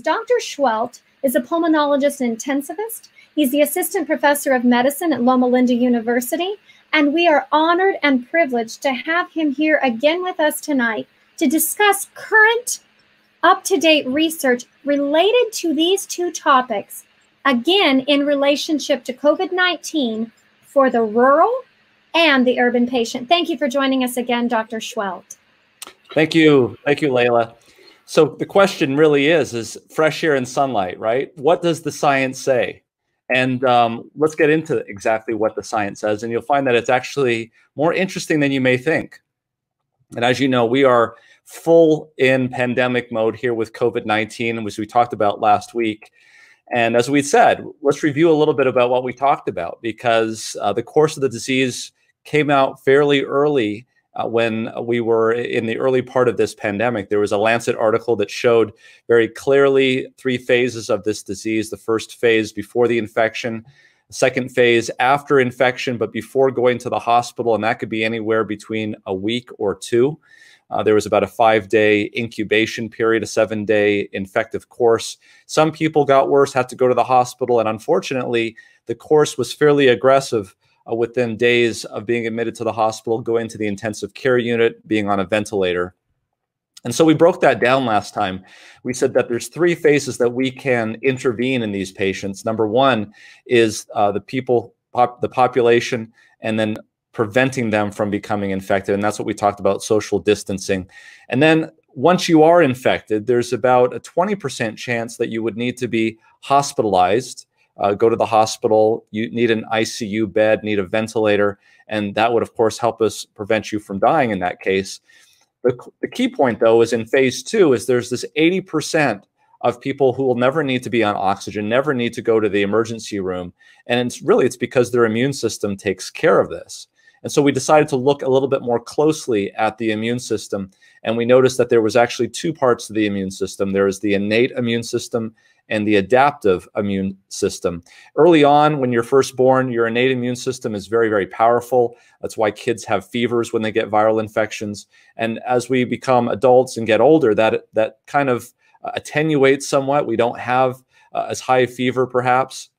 Dr. Seheult is a pulmonologist and intensivist. He's the assistant professor of medicine at Loma Linda University, and we are honored and privileged to have him here again with us tonight to discuss current, up-to-date research related to these two topics, again in relationship to COVID-19 for the rural and the urban patient. Thank you for joining us again, Dr. Seheult. Thank you, Layla. So the question really is fresh air and sunlight, right? What does the science say? And let's get into exactly what the science says, and you'll find that it's actually more interesting than you may think. And as you know, we are full in pandemic mode here with COVID-19, which we talked about last week. And as we said, let's review a little bit about what we talked about, because the course of the disease came out fairly early. When we were in the early part of this pandemic, there was a Lancet article that showed very clearly 3 phases of this disease. The first phase before the infection, the second phase after infection, but before going to the hospital, and that could be anywhere between a week or 2. There was about a 5-day incubation period, a 7-day infective course. Some people got worse, had to go to the hospital, and unfortunately, the course was fairly aggressive. Within days of being admitted to the hospital, going to the intensive care unit, being on a ventilator. And so we broke that down last time. We said that there's 3 phases that we can intervene in these patients. Number 1 is the population, and then preventing them from becoming infected. And that's what we talked about, social distancing. And then once you are infected, there's about a 20% chance that you would need to be hospitalized. Go to the hospital, you need an ICU bed, need a ventilator, and that would, of course, help us prevent you from dying in that case. The key point, though, is in phase 2 is there's this 80% of people who will never need to be on oxygen, never need to go to the emergency room, and it's because their immune system takes care of this. And so we decided to look a little bit more closely at the immune system, and we noticed that there was actually 2 parts to the immune system. There is the innate immune system and the adaptive immune system. Early on, when you're first born, your innate immune system is very, very powerful. That's why kids have fevers when they get viral infections. And as we become adults and get older, that kind of attenuates somewhat. We don't have as high a fever, perhaps.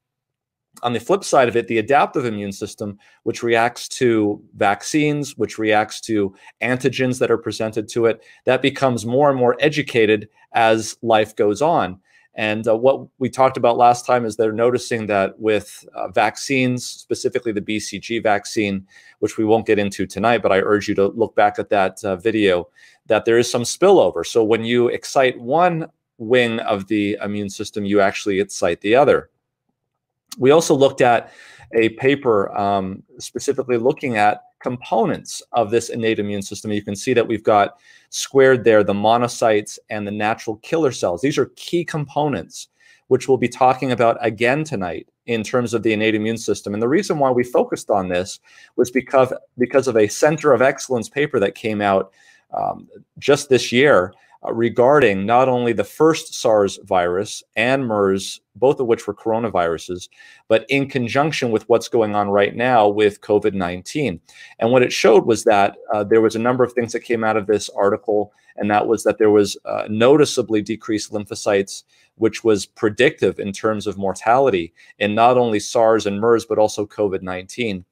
On the flip side of it, the adaptive immune system, which reacts to vaccines, which reacts to antigens that are presented to it, that becomes more and more educated as life goes on. And what we talked about last time is they're noticing that with vaccines, specifically the BCG vaccine, which we won't get into tonight, but I urge you to look back at that video, that there is some spillover. So when you excite one wing of the immune system, you actually excite the other. We also looked at a paper specifically looking at components of this innate immune system. You can see that we've got squared there the monocytes and the natural killer cells. These are key components, which we'll be talking about again tonight in terms of the innate immune system. And the reason why we focused on this was because of a Center of Excellence paper that came out just this year regarding not only the first SARS virus and MERS, both of which were coronaviruses, but in conjunction with what's going on right now with COVID-19. And what it showed was that there was a number of things that came out of this article, and that was that there was noticeably decreased lymphocytes, which was predictive in terms of mortality in not only SARS and MERS, but also COVID-19.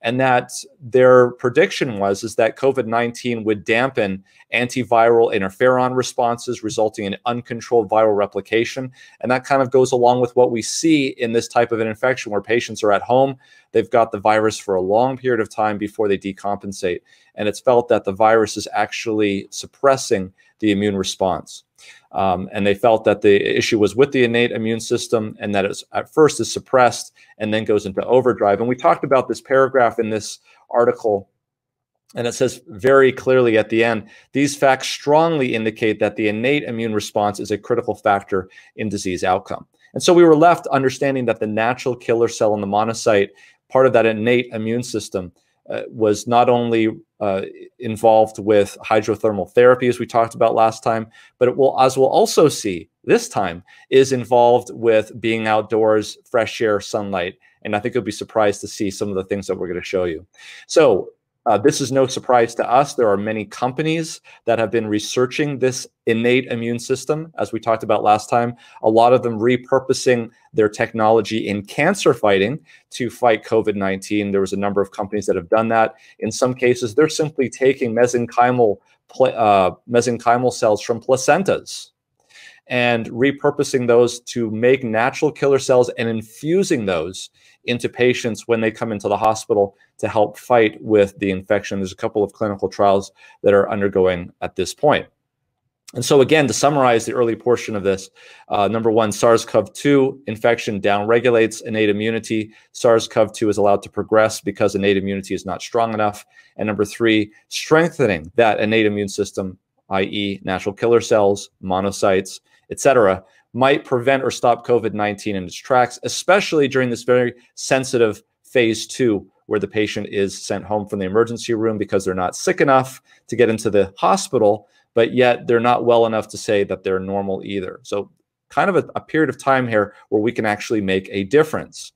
And that their prediction is that COVID-19 would dampen antiviral interferon responses, resulting in uncontrolled viral replication. And that kind of goes along with what we see in this type of an infection where patients are at home, they've got the virus for a long period of time before they decompensate. And it's felt that the virus is actually suppressing the immune response. And they felt that the issue was with the innate immune system, and that it's at first is suppressed and then goes into overdrive. And we talked about this paragraph in this article, and it says very clearly at the end, these facts strongly indicate that the innate immune response is a critical factor in disease outcome. And so we were left understanding that the natural killer cell in the monocyte, part of that innate immune system, was not only involved with hydrothermal therapy, as we talked about last time, but it will, as we'll also see this time, is involved with being outdoors, fresh air, sunlight. And I think you'll be surprised to see some of the things that we're going to show you. So This is no surprise to us. There are many companies that have been researching this innate immune system, as we talked about last time, a lot of them repurposing their technology in cancer fighting to fight COVID-19. There was a number of companies that have done that. In some cases, they're simply taking mesenchymal cells from placentas and repurposing those to make natural killer cells and infusing those into patients when they come into the hospital to help fight with the infection. There's a couple of clinical trials that are undergoing at this point. And so again, to summarize the early portion of this, number one, SARS-CoV-2 infection downregulates innate immunity. SARS-CoV-2 is allowed to progress because innate immunity is not strong enough. And number three, strengthening that innate immune system, i.e. natural killer cells, monocytes, etc., might prevent or stop COVID-19 in its tracks, especially during this very sensitive phase 2, where the patient is sent home from the emergency room because they're not sick enough to get into the hospital, but yet they're not well enough to say that they're normal either. So kind of a period of time here where we can actually make a difference.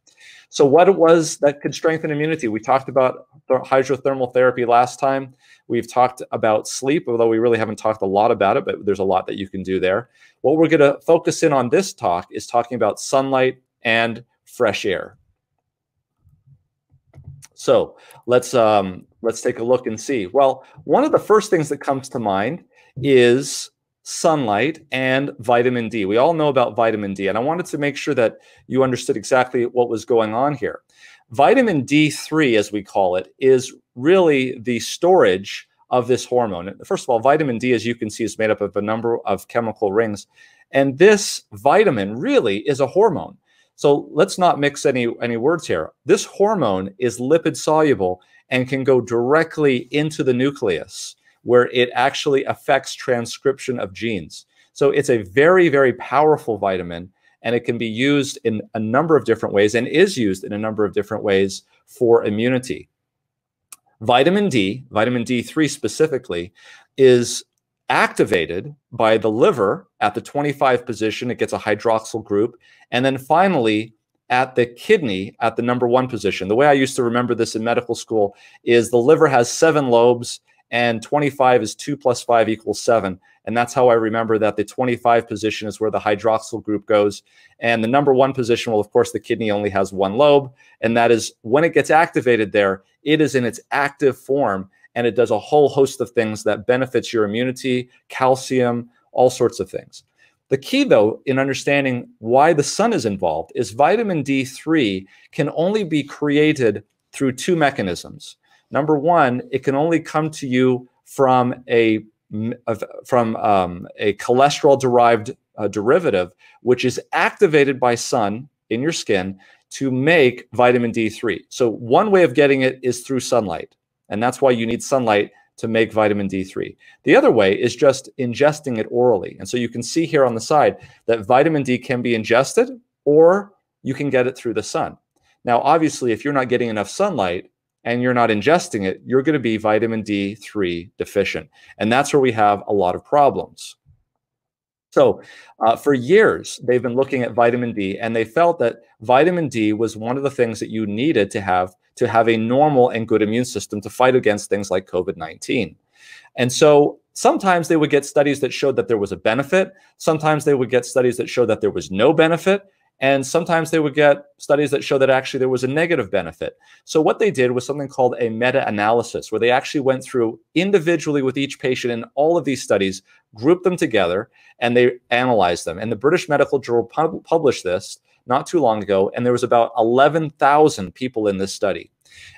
So what it was that could strengthen immunity? We talked about hydrothermal therapy last time. We've talked about sleep, although we really haven't talked a lot about it, but there's a lot that you can do there. What we're going to focus in on this talk is talking about sunlight and fresh air. So let's take a look and see. Well, one of the first things that comes to mind is sunlight and vitamin D. We all know about vitamin D, and I wanted to make sure that you understood exactly what was going on here. Vitamin D3, as we call it, is really the storage of this hormone. First of all, vitamin D, as you can see, is made up of a number of chemical rings, and this vitamin really is a hormone. So let's not mix any words here. This hormone is lipid soluble and can go directly into the nucleus, where it actually affects transcription of genes. So it's a very, very powerful vitamin, and it can be used in a number of different ways and is used in a number of different ways for immunity. Vitamin D, vitamin D3 specifically, is activated by the liver at the 25 position. It gets a hydroxyl group. And then finally, at the kidney at the number 1 position. The way I used to remember this in medical school is the liver has 7 lobes, and 25 is 2 plus 5 equals 7. And that's how I remember that the 25 position is where the hydroxyl group goes. And the number 1 position, well, of course, the kidney only has 1 lobe. And that is when it gets activated there, it is in its active form. And it does a whole host of things that benefits your immunity, calcium, all sorts of things. The key, though, in understanding why the sun is involved is vitamin D3 can only be created through 2 mechanisms. Number one, it can only come to you from a cholesterol-derived derivative, which is activated by sun in your skin to make vitamin D3. So one way of getting it is through sunlight, and that's why you need sunlight to make vitamin D3. The other way is just ingesting it orally. And so you can see here on the side that vitamin D can be ingested, or you can get it through the sun. Now, obviously, if you're not getting enough sunlight, and you're not ingesting it, you're going to be vitamin D3 deficient. And that's where we have a lot of problems. So for years, they've been looking at vitamin D, and they felt that vitamin D was one of the things that you needed to have a normal and good immune system to fight against things like COVID-19. And so sometimes they would get studies that showed that there was a benefit. Sometimes they would get studies that showed that there was no benefit. And sometimes they would get studies that show that actually there was a negative benefit. So what they did was something called a meta-analysis, where they actually went through individually with each patient in all of these studies, grouped them together, and they analyzed them. And the British Medical Journal published this not too long ago, and there was about 11,000 people in this study.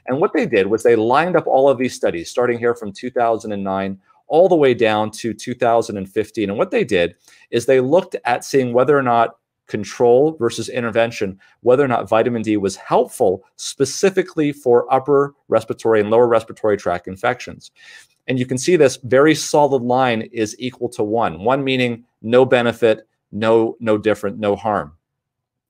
And what they did was they lined up all of these studies, starting here from 2009 all the way down to 2015. And what they did is they looked at seeing whether or not control versus intervention, whether or not vitamin D was helpful specifically for upper respiratory and lower respiratory tract infections. And you can see this very solid line is equal to 1. 1 meaning no benefit, no different, no harm.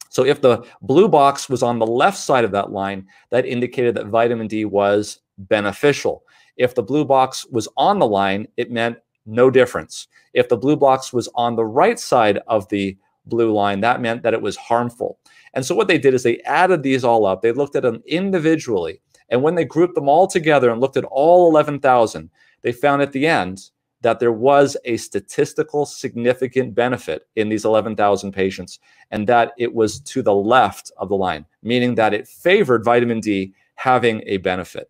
So if the blue box was on the left side of that line, that indicated that vitamin D was beneficial. If the blue box was on the line, it meant no difference. If the blue box was on the right side of the blue line, that meant that it was harmful. And so what they did is they added these all up. They looked at them individually, And when they grouped them all together and looked at all 11,000, they found at the end that there was a statistical significant benefit in these 11,000 patients, and that it was to the left of the line, meaning that it favored vitamin D having a benefit.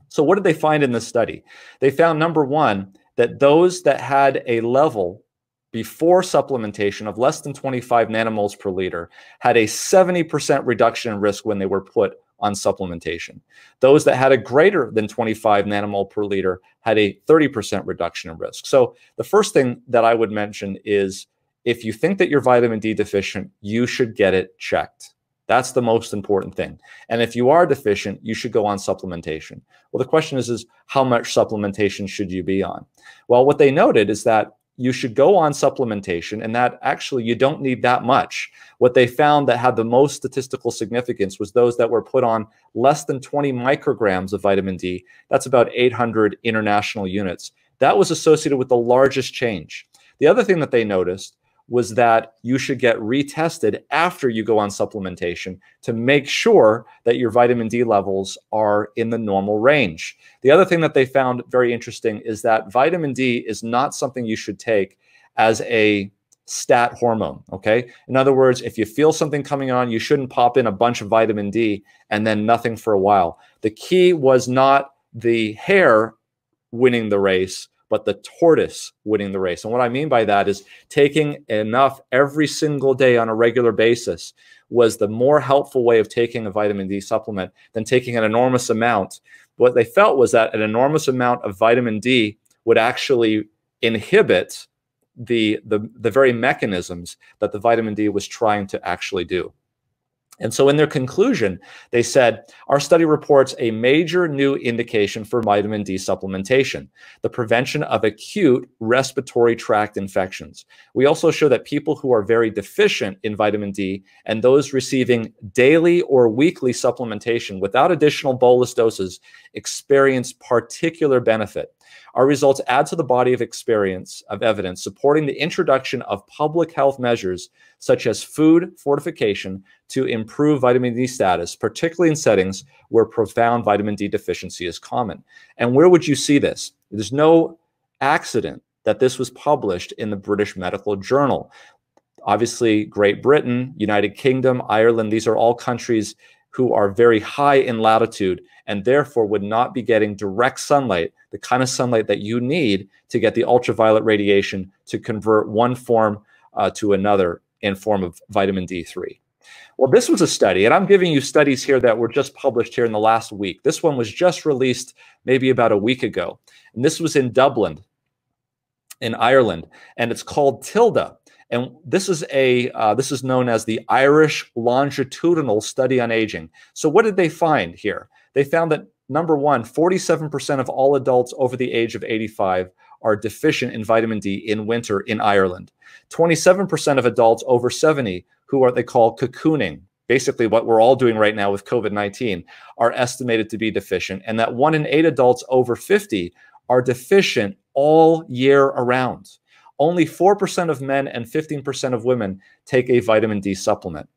So what did they find in this study? They found, number one, that those that had a level before supplementation of less than 25 nanomoles per liter had a 70% reduction in risk when they were put on supplementation. Those that had a greater than 25 nanomole per liter had a 30% reduction in risk. So the first thing that I would mention is, if you think that you're vitamin D deficient, you should get it checked. That's the most important thing. And if you are deficient, you should go on supplementation. Well, the question is how much supplementation should you be on? Well, what they noted is that you should go on supplementation, and that actually you don't need that much. What they found that had the most statistical significance was those that were put on less than 20 micrograms of vitamin D. That's about 800 international units. That was associated with the largest change. The other thing that they noticed was that you should get retested after you go on supplementation to make sure that your vitamin D levels are in the normal range. The other thing that they found very interesting is that vitamin D is not something you should take as a stat hormone, okay? In other words, if you feel something coming on, you shouldn't pop in a bunch of vitamin D and then nothing for a while. The key was not the hare winning the race, but the tortoise winning the race. And what I mean by that is taking enough every single day on a regular basis was the more helpful way of taking a vitamin D supplement than taking an enormous amount. What they felt was that an enormous amount of vitamin D would actually inhibit the very mechanisms that the vitamin D was trying to actually do. And so in their conclusion, they said, our study reports a major new indication for vitamin D supplementation, the prevention of acute respiratory tract infections. We also show that people who are very deficient in vitamin D and those receiving daily or weekly supplementation without additional bolus doses experience particular benefit. Our results add to the body of evidence supporting the introduction of public health measures such as food fortification to improve vitamin D status, particularly in settings where profound vitamin D deficiency is common. And where would you see this? There's no accident that this was published in the British Medical Journal. Obviously, Great Britain, United Kingdom, Ireland, these are all countries who are very high in latitude and therefore would not be getting direct sunlight, the kind of sunlight that you need to get the ultraviolet radiation to convert one form to another in form of vitamin D3. Well, this was a study, and I'm giving you studies here that were just published here in the last week. This one was just released maybe about a week ago, and this was in Dublin, in Ireland, and it's called TILDA. And this is known as the Irish Longitudinal Study on Aging. So what did they find here? They found that, number one, 47% of all adults over the age of 85 are deficient in vitamin D in winter in Ireland. 27% of adults over 70 who are they call cocooning, basically what we're all doing right now with COVID-19, are estimated to be deficient. And that 1 in 8 adults over 50 are deficient all year around. Only 4% of men and 15% of women take a vitamin D supplement.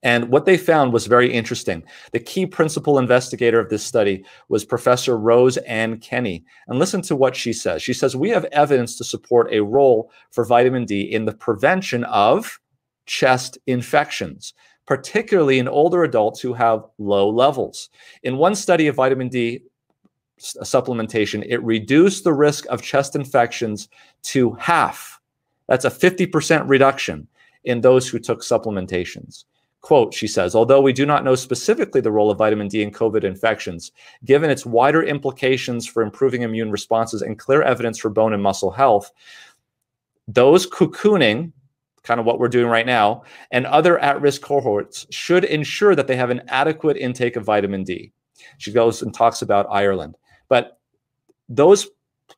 And what they found was very interesting. The key principal investigator of this study was Professor Rose Ann Kenny. And listen to what she says. She says, we have evidence to support a role for vitamin D in the prevention of chest infections, particularly in older adults who have low levels. In one study of vitamin D supplementation, it reduced the risk of chest infections to half. That's a 50% reduction in those who took supplementations. Quote, she says, although we do not know specifically the role of vitamin D in COVID infections, given its wider implications for improving immune responses and clear evidence for bone and muscle health, those cocooning, kind of what we're doing right now, and other at-risk cohorts should ensure that they have an adequate intake of vitamin D. She goes and talks about Ireland. But those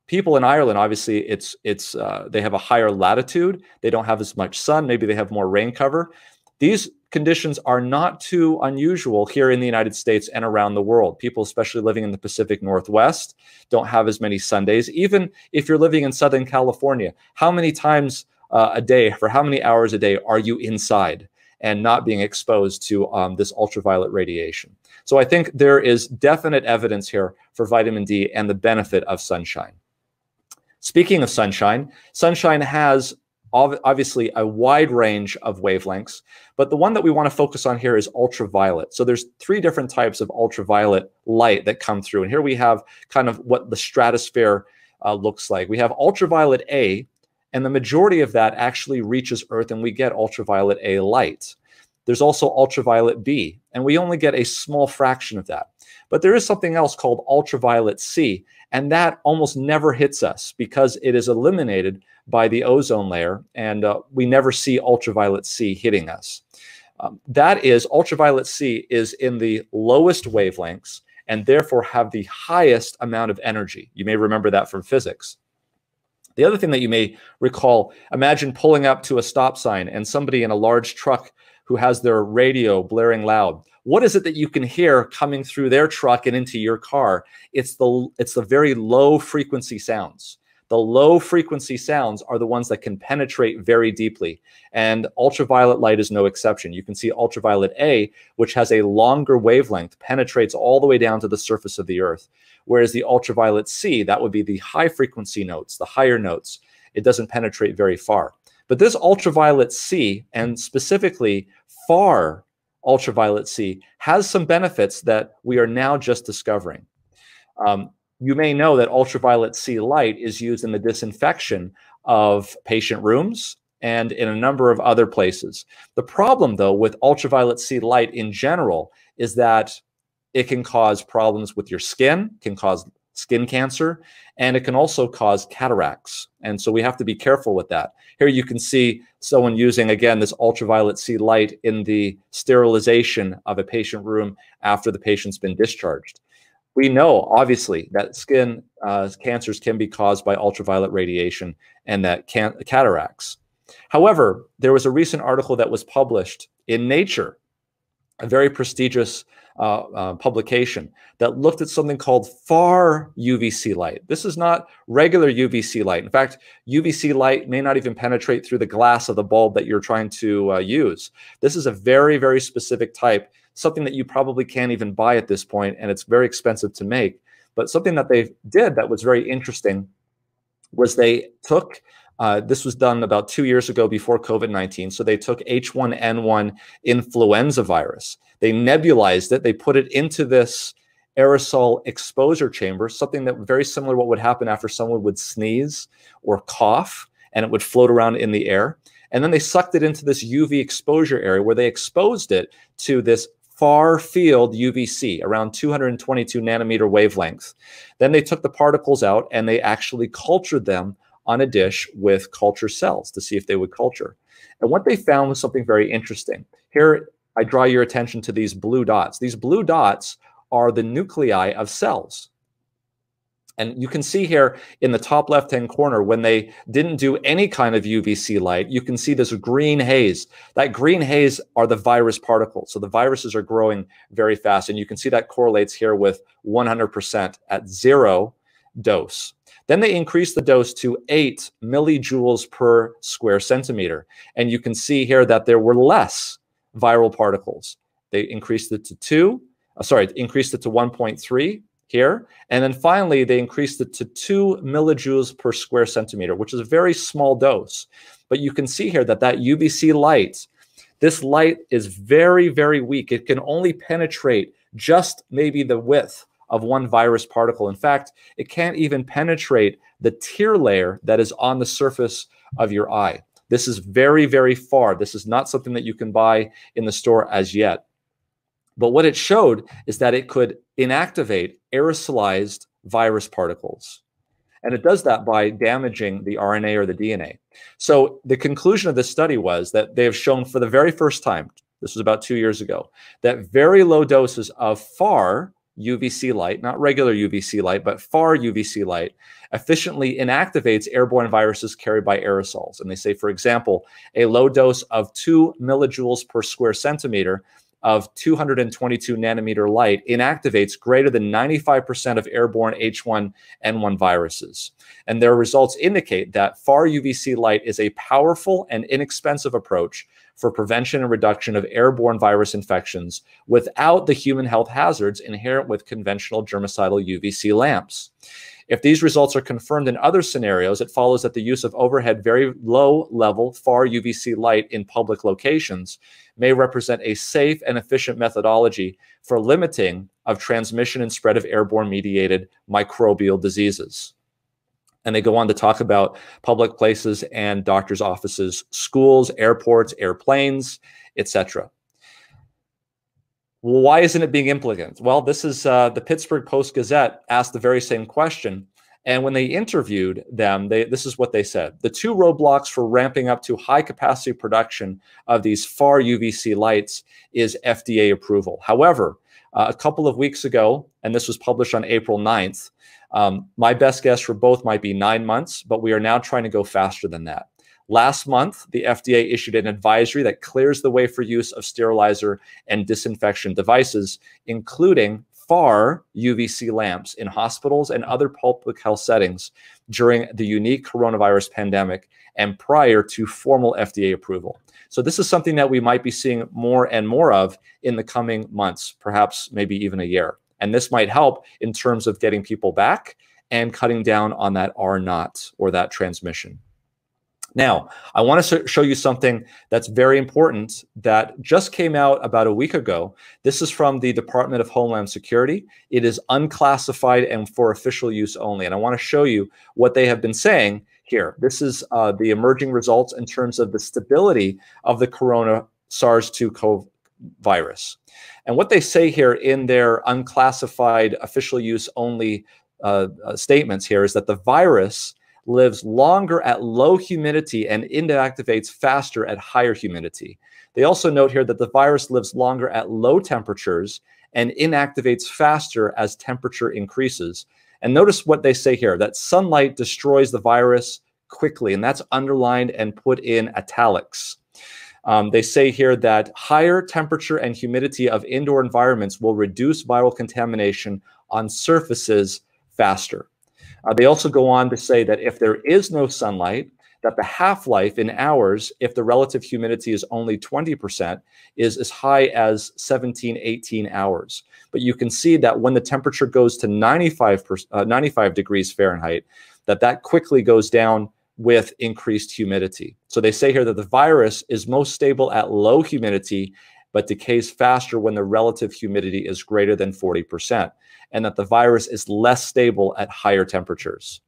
people in Ireland, obviously, they have a higher latitude. They don't have as much sun. Maybe they have more rain cover. These conditions are not too unusual here in the United States and around the world. People, especially living in the Pacific Northwest, don't have as many sun days. Even if you're living in Southern California, how many times a day, for how many hours a day are you inside? and not being exposed to this ultraviolet radiation. So I think there is definite evidence here for vitamin D and the benefit of sunshine. Speaking of sunshine, sunshine has obviously a wide range of wavelengths, but the one that we want to focus on here is ultraviolet. So there's 3 different types of ultraviolet light that come through. And here we have kind of what the stratosphere looks like. We have ultraviolet A, and the majority of that actually reaches Earth, and we get ultraviolet A light. There's also ultraviolet B, and we only get a small fraction of that. But there is something else called ultraviolet C, and that almost never hits us because it is eliminated by the ozone layer, and we never see ultraviolet C hitting us. That is, ultraviolet C is in the lowest wavelengths and therefore have the highest amount of energy. You may remember that from physics. The other thing that you may recall, imagine pulling up to a stop sign and somebody in a large truck who has their radio blaring loud. What is it that you can hear coming through their truck and into your car? It's the very low frequency sounds. The low frequency sounds are the ones that can penetrate very deeply, and ultraviolet light is no exception. You can see ultraviolet A, which has a longer wavelength, penetrates all the way down to the surface of the Earth, whereas the ultraviolet C, that would be the high frequency notes, the higher notes, it doesn't penetrate very far. But this ultraviolet C, and specifically far ultraviolet C, has some benefits that we are now just discovering. You may know that ultraviolet C light is used in the disinfection of patient rooms and in a number of other places. The problem, though, with ultraviolet C light in general is that it can cause problems with your skin, can cause skin cancer, and it can also cause cataracts. And so we have to be careful with that. Here you can see someone using, again, this ultraviolet C light in the sterilization of a patient room after the patient's been discharged. We know, obviously, that skin cancers can be caused by ultraviolet radiation and that cataracts. However, there was a recent article that was published in Nature, a very prestigious publication, that looked at something called far UVC light. This is not regular UVC light. In fact, UVC light may not even penetrate through the glass of the bulb that you're trying to use. This is a very, very specific type, something that you probably can't even buy at this point, and it's very expensive to make. But something that they did that was very interesting was they took, this was done about 2 years ago before COVID-19, so they took H1N1 influenza virus. They nebulized it, they put it into this aerosol exposure chamber, something that very similar to what would happen after someone would sneeze or cough, and it would float around in the air. And then they sucked it into this UV exposure area where they exposed it to this far field UVC, around 222 nanometer wavelength. Then they took the particles out and they actually cultured them on a dish with culture cells to see if they would culture. And what they found was something very interesting. Here, I draw your attention to these blue dots. These blue dots are the nuclei of cells. And you can see here in the top left-hand corner, when they didn't do any kind of UVC light, you can see this green haze. That green haze are the virus particles. So the viruses are growing very fast. And you can see that correlates here with 100% at 0 dose. Then they increased the dose to 8 millijoules per square centimeter. And you can see here that there were less viral particles. They increased it to 1.3 here. And then finally, they increased it to 2 millijoules per square centimeter, which is a very small dose. But you can see here that that UVC light, this light is very, very weak. It can only penetrate just maybe the width of one virus particle. In fact, it can't even penetrate the tear layer that is on the surface of your eye. This is very, very far. This is not something that you can buy in the store as yet. But what it showed is that it could inactivate aerosolized virus particles. And it does that by damaging the RNA or the DNA. So the conclusion of this study was that they have shown for the very first time, this was about 2 years ago, that very low doses of far UVC light, not regular UVC light, but far UVC light, efficiently inactivates airborne viruses carried by aerosols. And they say, for example, a low dose of 2 millijoules per square centimeter of 222 nanometer light inactivates greater than 95% of airborne H1N1 viruses. And their results indicate that far UVC light is a powerful and inexpensive approach for prevention and reduction of airborne virus infections without the human health hazards inherent with conventional germicidal UVC lamps. If these results are confirmed in other scenarios, it follows that the use of overhead very low-level far UVC light in public locations may represent a safe and efficient methodology for limiting of transmission and spread of airborne-mediated microbial diseases. And they go on to talk about public places and doctors' offices, schools, airports, airplanes, etc. Well, why isn't it being implemented? Well, this is the Pittsburgh Post-Gazette asked the very same question. And when they interviewed them, this is what they said. The two roadblocks for ramping up to high-capacity production of these far UVC lights is FDA approval. However, a couple of weeks ago, and this was published on April 9th, my best guess for both might be 9 months, but we are now trying to go faster than that. Last month, the FDA issued an advisory that clears the way for use of sterilizer and disinfection devices, including far UVC lamps in hospitals and other public health settings during the unique coronavirus pandemic and prior to formal FDA approval. So this is something that we might be seeing more and more of in the coming months, perhaps maybe even a year. And this might help in terms of getting people back and cutting down on that R0 or that transmission. Now, I want to show you something that's very important that just came out about a week ago. This is from the Department of Homeland Security. It is unclassified and for official use only. And I want to show you what they have been saying here. This is the emerging results in terms of the stability of the corona SARS-2 virus. And what they say here in their unclassified official use only statements here is that the virus lives longer at low humidity and inactivates faster at higher humidity. They also note here that the virus lives longer at low temperatures and inactivates faster as temperature increases. And notice what they say here, that sunlight destroys the virus quickly, and that's underlined and put in italics. They say here that higher temperature and humidity of indoor environments will reduce viral contamination on surfaces faster. They also go on to say that if there is no sunlight, that the half-life in hours, if the relative humidity is only 20%, is as high as 17, 18 hours. But you can see that when the temperature goes to 95 degrees Fahrenheit, that quickly goes down with increased humidity. So they say here that the virus is most stable at low humidity, but decays faster when the relative humidity is greater than 40%, and that the virus is less stable at higher temperatures.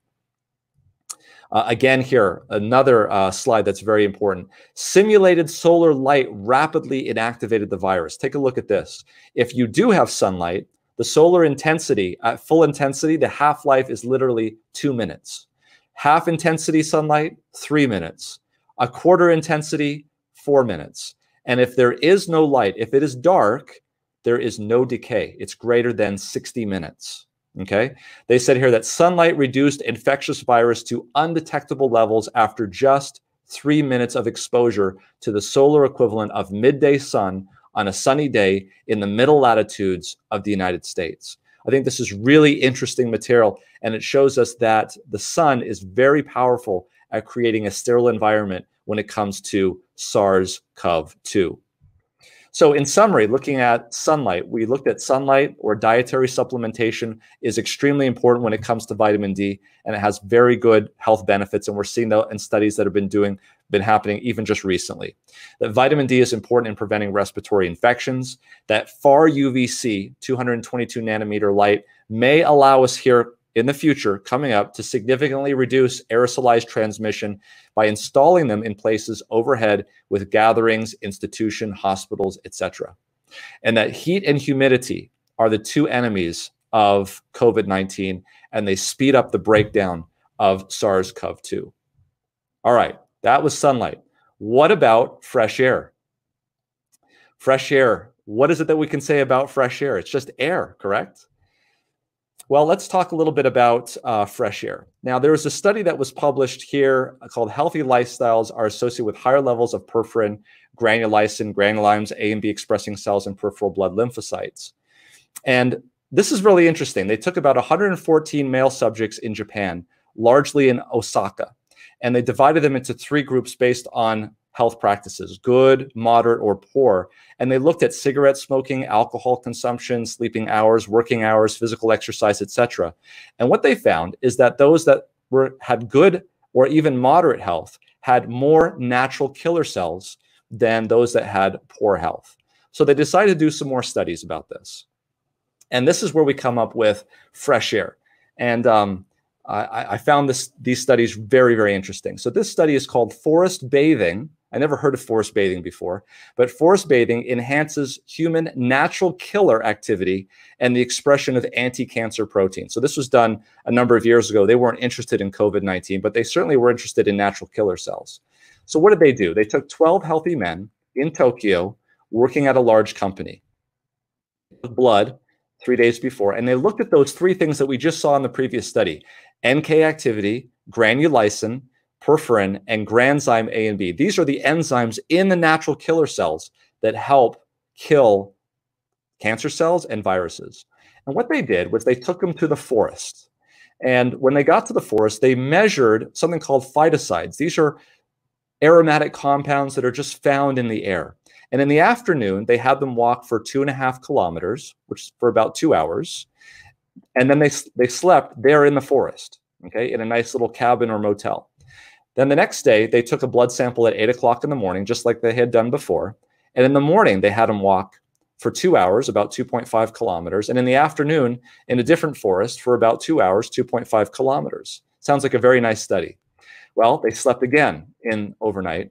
Again here, another slide that's very important. Simulated solar light rapidly inactivated the virus. Take a look at this. If you do have sunlight, the solar intensity, at full intensity, the half-life is literally 2 minutes. Half intensity sunlight, 3 minutes. A quarter intensity, 4 minutes. And if there is no light, if it is dark, there is no decay. It's greater than 60 minutes. Okay? They said here that sunlight reduced infectious virus to undetectable levels after just 3 minutes of exposure to the solar equivalent of midday sun on a sunny day in the middle latitudes of the United States. I think this is really interesting material, and it shows us that the sun is very powerful at creating a sterile environment when it comes to SARS-CoV-2. So in summary, looking at sunlight, we looked at sunlight or dietary supplementation is extremely important when it comes to vitamin D, and it has very good health benefits. And we're seeing that in studies that have been happening even just recently. That vitamin D is important in preventing respiratory infections. That far UVC, 222 nanometer light, may allow us here in the future coming up to significantly reduce aerosolized transmission by installing them in places overhead with gatherings, institutions, hospitals, etc. And that heat and humidity are the two enemies of COVID-19, and they speed up the breakdown of SARS-CoV-2. All right, that was sunlight. What about fresh air? Fresh air, what is it that we can say about fresh air? It's just air, correct? Well, let's talk a little bit about fresh air. Now, there was a study that was published here called Healthy Lifestyles Are Associated with Higher Levels of Perforin, Granulysin, Granulymes, A and B expressing cells in peripheral blood lymphocytes. And this is really interesting. They took about 114 male subjects in Japan, largely in Osaka, and they divided them into 3 groups based on health practices: good, moderate, or poor. And they looked at cigarette smoking, alcohol consumption, sleeping hours, working hours, physical exercise, etc. And what they found is that those that had good or even moderate health had more natural killer cells than those that had poor health. So they decided to do some more studies about this. And this is where we come up with fresh air. And I found these studies very, very interesting. So this study is called forest bathing. I never heard of forest bathing before, but forest bathing enhances human natural killer activity and the expression of anti-cancer proteins. So this was done a number of years ago. They weren't interested in COVID-19, but they certainly were interested in natural killer cells. So what did they do? They took 12 healthy men in Tokyo working at a large company, blood 3 days before, and they looked at those 3 things that we just saw in the previous study: NK activity, granulysin, perforin, and granzyme A and B. These are the enzymes in the natural killer cells that help kill cancer cells and viruses. And what they did was they took them to the forest. And when they got to the forest, they measured something called phytosides. These are aromatic compounds that are just found in the air. And in the afternoon, they had them walk for 2.5 kilometers, which is for about 2 hours. And then they slept there in the forest, okay, in a nice little cabin or motel. Then the next day, they took a blood sample at 8 o'clock in the morning, just like they had done before. And in the morning, they had them walk for 2 hours, about 2.5 kilometers. And in the afternoon, in a different forest for about 2 hours, 2.5 kilometers. Sounds like a very nice study. Well, they slept again overnight.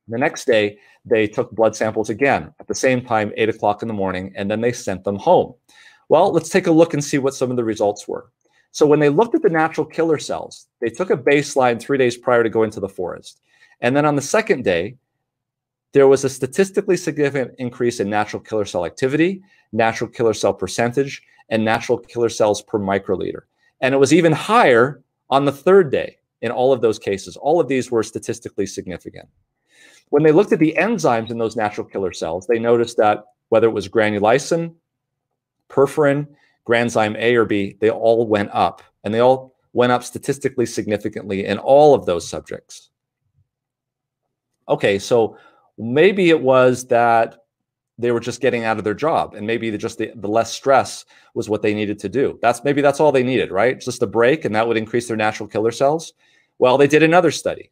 The next day, they took blood samples again at the same time, 8 o'clock in the morning, and then they sent them home. Well, let's take a look and see what some of the results were. So when they looked at the natural killer cells, they took a baseline 3 days prior to going to the forest. And then on the second day, there was a statistically significant increase in natural killer cell activity, natural killer cell percentage, and natural killer cells per microliter. And it was even higher on the third day in all of those cases. All of these were statistically significant. When they looked at the enzymes in those natural killer cells, they noticed that whether it was granulysin, perforin, granzyme A or B, they all went up. And they all went up statistically significantly in all of those subjects. Okay, so maybe it was that they were just getting out of their job, and maybe the less stress was what they needed to do. Maybe that's all they needed, right? Just a break, and that would increase their natural killer cells. Well, they did another study.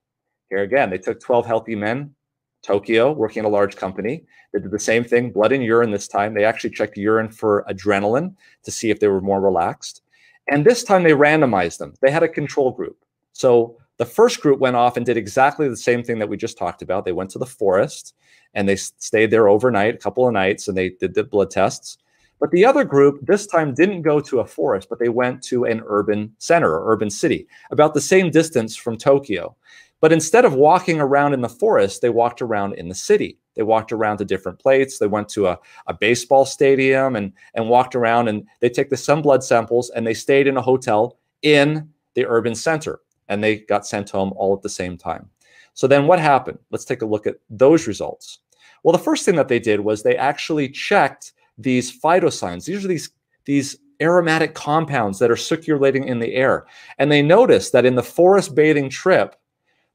Here again, they took 12 healthy men, Tokyo, working at a large company. They did the same thing, blood and urine this time. They actually checked urine for adrenaline to see if they were more relaxed. And this time they randomized them. They had a control group. So the first group went off and did exactly the same thing that we just talked about. They went to the forest and they stayed there overnight, a couple of nights, and they did the blood tests. But the other group this time didn't go to a forest, but they went to an urban center or urban city, about the same distance from Tokyo. But instead of walking around in the forest, they walked around in the city. They walked around to different places. They went to a baseball stadium and walked around, and they took some blood samples and they stayed in a hotel in the urban center, and they got sent home all at the same time. So then what happened? Let's take a look at those results. Well, the first thing that they did was they actually checked these phytosigns. These are these aromatic compounds that are circulating in the air. And they noticed that in the forest bathing trip,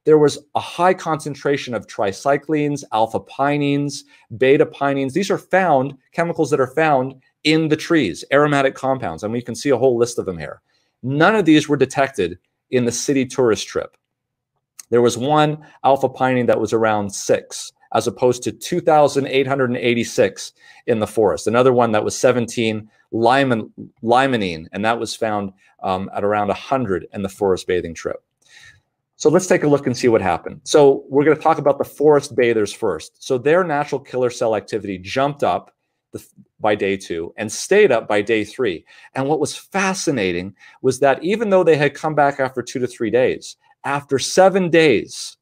there was a high concentration of tricyclines, alpha-pinines, beta-pinines. These are chemicals that are found in the trees, aromatic compounds. And we can see a whole list of them here. None of these were detected in the city tourist trip. There was one alpha-pinene that was around 6, as opposed to 2,886 in the forest. Another one that was 17 limonene, and that was found at around 100 in the forest bathing trip. So let's take a look and see what happened. So we're going to talk about the forest bathers first. So their natural killer cell activity jumped up by day 2 and stayed up by day 3. And what was fascinating was that even though they had come back after 2 to 3 days, after 7 days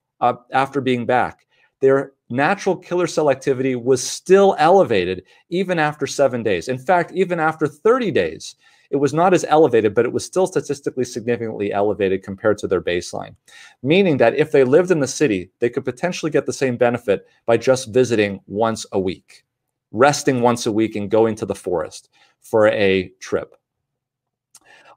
after being back, their natural killer cell activity was still elevated even after 7 days. In fact, even after 30 days, it was not as elevated, but it was still statistically significantly elevated compared to their baseline. Meaning that if they lived in the city, they could potentially get the same benefit by just visiting once a week, resting once a week and going to the forest for a trip.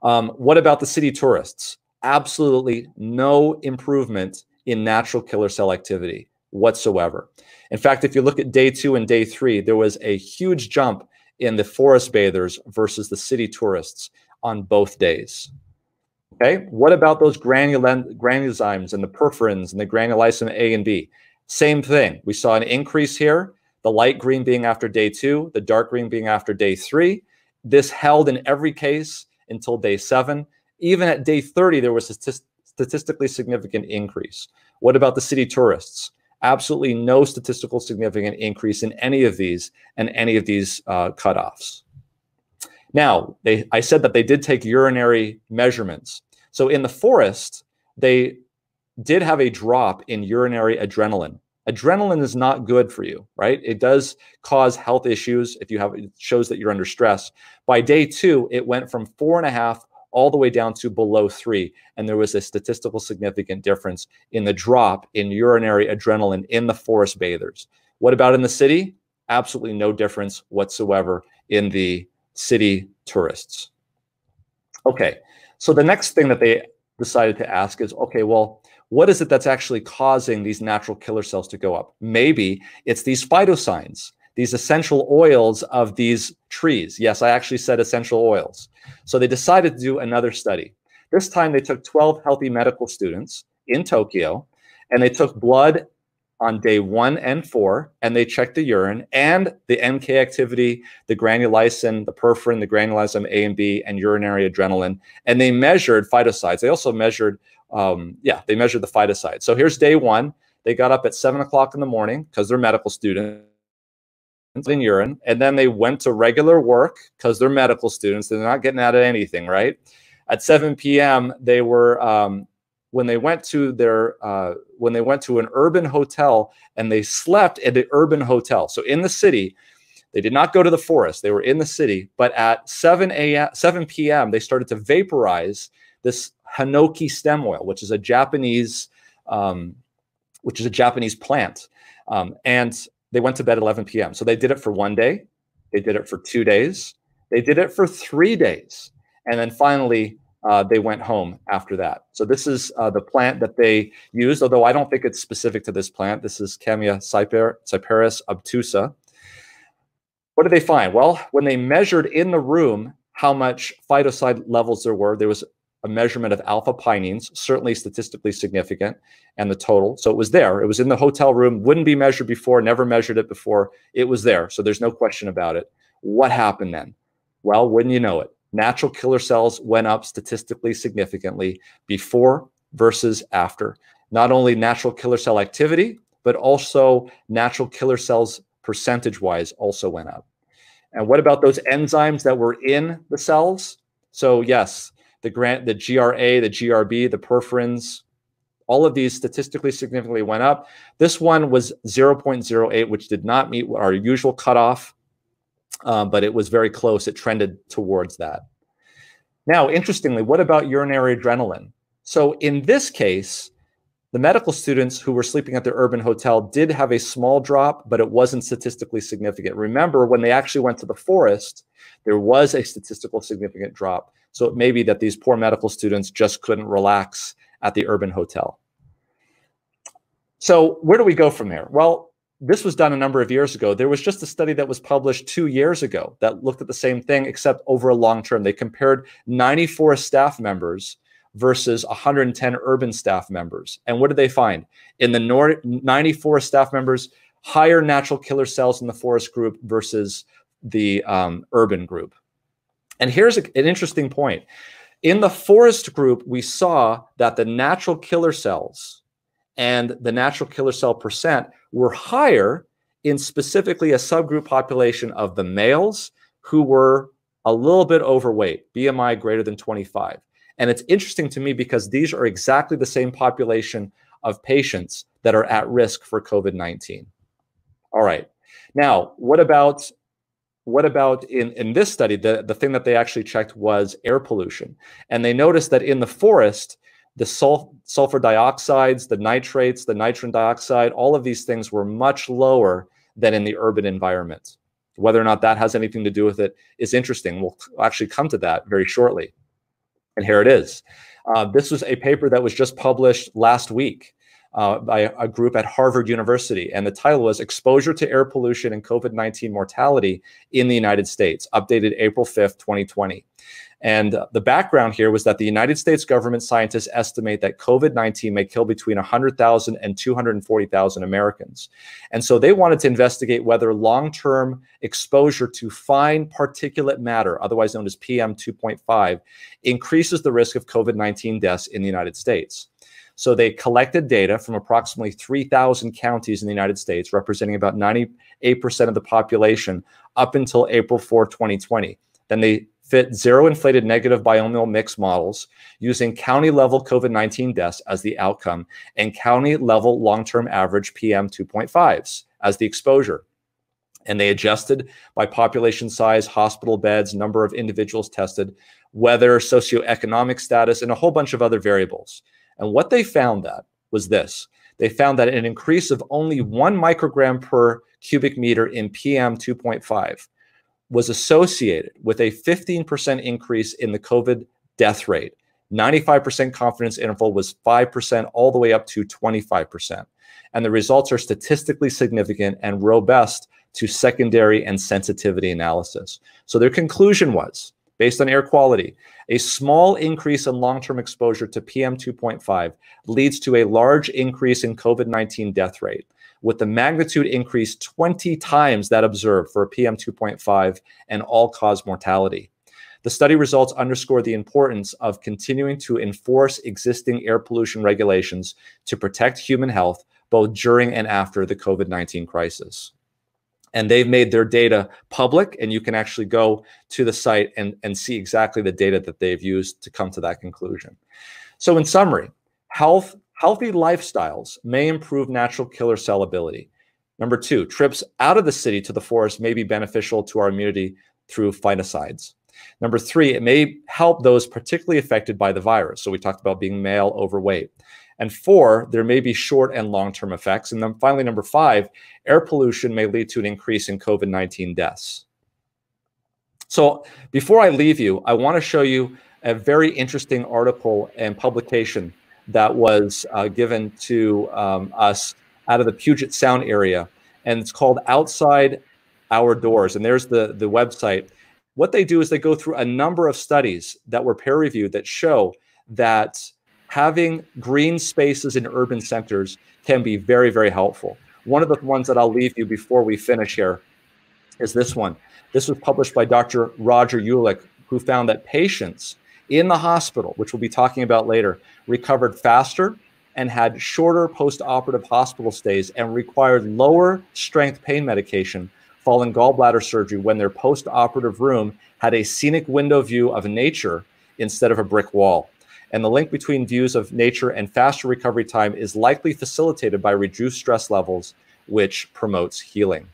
What about the city tourists? Absolutely no improvement in natural killer cell activity whatsoever. In fact, if you look at day 2 and day 3, there was a huge jump in the forest bathers versus the city tourists on both days. Okay, what about those granulozymes and the perforins and the granulysin A and B? Same thing. We saw an increase here, the light green being after day 2, the dark green being after day 3. This held in every case until day 7. Even at day 30, there was a statistically significant increase. What about the city tourists? Absolutely no statistical significant increase in any of these and any of these cutoffs. Now, I said that they did take urinary measurements. So in the forest, they did have a drop in urinary adrenaline. Adrenaline is not good for you, right? It does cause health issues if you have, it shows that you're under stress. By day 2, it went from 4.5 all the way down to below 3. And there was a statistical significant difference in the drop in urinary adrenaline in the forest bathers. What about in the city? Absolutely no difference whatsoever in the city tourists. Okay, so the next thing that they decided to ask is, okay, well, what is it that's actually causing these natural killer cells to go up? Maybe it's these phytosigns, these essential oils of these trees. Yes, I actually said essential oils. So they decided to do another study. This time they took 12 healthy medical students in Tokyo, and they took blood on day 1 and 4, and they checked the urine and the NK activity, the granulysin, the perforin, the granulysin A and B, and urinary adrenaline, and they measured phytosides. They also measured, they measured the phytosides. So here's day 1. They got up at 7 o'clock in the morning because they're medical students in urine, and then they went to regular work because they're medical students. They're not getting out of anything, right? At 7 p.m., they were when they went to an urban hotel, and they slept at the urban hotel. So in the city, they did not go to the forest. They were in the city, but at 7 p.m., they started to vaporize this hinoki stem oil, which is a Japanese plant, and they went to bed at 11 p.m. So they did it for 1 day, they did it for 2 days, they did it for 3 days, and then finally they went home after that. So this is the plant that they used, although I don't think it's specific to this plant. This is Camia cyparis obtusa. What did they find? Well, when they measured in the room how much phytoside levels there was a measurement of alpha pinene, certainly statistically significant, and the total. So it was there. It was in the hotel room, wouldn't be measured before, never measured it before. It was there. So there's no question about it. What happened then? Well, wouldn't you know it? Natural killer cells went up statistically significantly before versus after. Not only natural killer cell activity, but also natural killer cells percentage-wise also went up. And what about those enzymes that were in the cells? So yes, the GRA, the GRB, the perforins, all of these statistically significantly went up. This one was 0.08, which did not meet our usual cutoff, but it was very close. It trended towards that. Now, interestingly, what about urinary adrenaline? So in this case, the medical students who were sleeping at the urban hotel did have a small drop, but it wasn't statistically significant. Remember, when they actually went to the forest, there was a statistical significant drop. So it may be that these poor medical students just couldn't relax at the urban hotel. So where do we go from there? Well, this was done a number of years ago. There was just a study that was published 2 years ago that looked at the same thing, except over a long term. They compared 94 staff members versus 110 urban staff members. And what did they find? In the 94 staff members, higher natural killer cells in the forest group versus the urban group. And here's an interesting point. In the forest group, we saw that the natural killer cells and the natural killer cell percent were higher in specifically a subgroup population of the males who were a little bit overweight, BMI greater than 25. And it's interesting to me because these are exactly the same population of patients that are at risk for COVID-19. All right. Now, what about what about in this study, the thing that they actually checked was air pollution. And they noticed that in the forest, the sulfur dioxides, the nitrates, the nitrogen dioxide, all of these things were much lower than in the urban environment. Whether or not that has anything to do with it is interesting. We'll actually come to that very shortly. And here it is. This was a paper that was just published last week by a group at Harvard University. And the title was Exposure to Air Pollution and COVID-19 Mortality in the United States, updated April 5th, 2020. And the background here was that the United States government scientists estimate that COVID-19 may kill between 100,000 and 240,000 Americans. And so they wanted to investigate whether long-term exposure to fine particulate matter, otherwise known as PM 2.5, increases the risk of COVID-19 deaths in the United States. So they collected data from approximately 3,000 counties in the United States, representing about 98% of the population up until April 4, 2020. Then they fit zero inflated negative binomial mix models using county level COVID-19 deaths as the outcome and county level long-term average PM 2.5s as the exposure. And they adjusted by population size, hospital beds, number of individuals tested, weather, socioeconomic status, and a whole bunch of other variables. And what they found that was this. They found that an increase of only 1 microgram per cubic meter in PM 2.5 was associated with a 15% increase in the COVID death rate. 95% confidence interval was 5% all the way up to 25%. And the results are statistically significant and robust to secondary and sensitivity analysis. So their conclusion was, based on air quality, a small increase in long-term exposure to PM 2.5 leads to a large increase in COVID-19 death rate, with the magnitude increase 20 times that observed for a PM 2.5 and all-cause mortality. The study results underscore the importance of continuing to enforce existing air pollution regulations to protect human health, both during and after the COVID-19 crisis. And they've made their data public, and you can actually go to the site and see exactly the data that they've used to come to that conclusion. So in summary, healthy lifestyles may improve natural killer cell ability. Number 2, trips out of the city to the forest may be beneficial to our immunity through phytocides. Number 3, it may help those particularly affected by the virus. So we talked about being male, overweight. And 4, there may be short and long-term effects. And then finally, number 5, air pollution may lead to an increase in COVID-19 deaths. So before I leave you, I want to show you a very interesting article and publication that was given to us out of the Puget Sound area. And it's called Outside Our Doors. And there's the website. What they do is they go through a number of studies that were peer-reviewed that show that having green spaces in urban centers can be very, very helpful. One of the ones that I'll leave you before we finish here is this one. This was published by Dr. Roger Ulick, who found that patients in the hospital, which we'll be talking about later, recovered faster and had shorter post-operative hospital stays and required lower strength pain medication following gallbladder surgery when their post-operative room had a scenic window view of nature instead of a brick wall. And the link between views of nature and faster recovery time is likely facilitated by reduced stress levels, which promotes healing.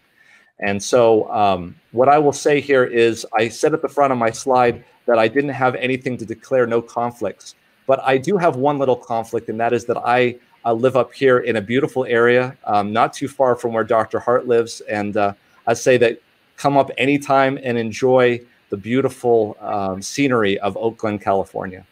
And so what I will say here is, I said at the front of my slide that I didn't have anything to declare, no conflicts. But I do have one little conflict, and that is that I live up here in a beautiful area, not too far from where Dr. Hart lives. And I say that come up anytime and enjoy the beautiful scenery of Oakland, California.